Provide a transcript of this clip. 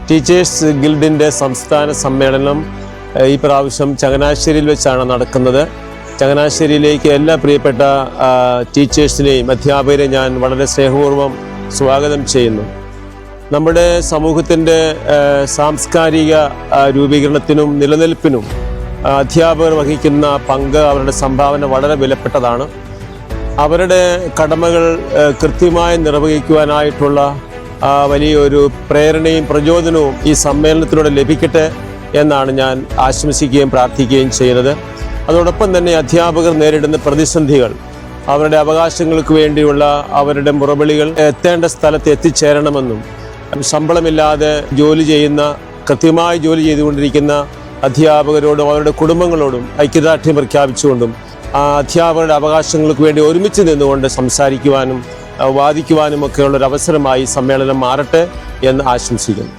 Teachers ഗിൽഡിൻ്റെ സംസ്ഥാന സമ്മേളനം ഈ പ്രാവശ്യം ചങ്ങനാശ്ശേരിയിൽ വെച്ചാണ് നടക്കുന്നത്. ചങ്ങനാശ്ശേരിയിലേക്ക് എല്ലാ പ്രിയപ്പെട്ട ടീച്ചേഴ്സിനെയും അധ്യാപകരെയും ഞാൻ വളരെ സ്നേഹപൂർവ്വം സ്വാഗതം ചെയ്യുന്നു. നമ്മുടെ സമൂഹത്തിൻ്റെ സാംസ്കാരിക രൂപീകരണത്തിനും നിലനിൽപ്പിനും അധ്യാപകർ വഹിക്കുന്ന പങ്ക്, അവരുടെ സംഭാവന വളരെ വിലപ്പെട്ടതാണ്. അവരുടെ കടമകൾ കൃത്യമായി നിർവഹിക്കുവാനായിട്ടുള്ള വലിയൊരു പ്രേരണയും പ്രചോദനവും ഈ സമ്മേളനത്തിലൂടെ ലഭിക്കട്ടെ എന്നാണ് ഞാൻ ആശംസിക്കുകയും പ്രാർത്ഥിക്കുകയും ചെയ്യുന്നത്. അതോടൊപ്പം തന്നെ അധ്യാപകർ നേരിടുന്ന പ്രതിസന്ധികൾ, അവരുടെ അവകാശങ്ങൾക്ക് വേണ്ടിയുള്ള അവരുടെ മുറവിളികൾ എത്തേണ്ട സ്ഥലത്ത് എത്തിച്ചേരണമെന്നും, ശമ്പളമില്ലാതെ ജോലി ചെയ്യുന്ന, കൃത്യമായി ജോലി ചെയ്തുകൊണ്ടിരിക്കുന്ന അധ്യാപകരോടും അവരുടെ കുടുംബങ്ങളോടും ഐക്യദാർഢ്യം പ്രഖ്യാപിച്ചുകൊണ്ടും അധ്യാപകരുടെ അവകാശങ്ങൾക്ക് വേണ്ടി ഒരുമിച്ച് നിന്നുകൊണ്ട് സംസാരിക്കുവാനും വാദിക്കുവാനും ഒക്കെയുള്ളൊരവസരമായി സമ്മേളനം മാറട്ടെ എന്ന് ആശംസിക്കുന്നു.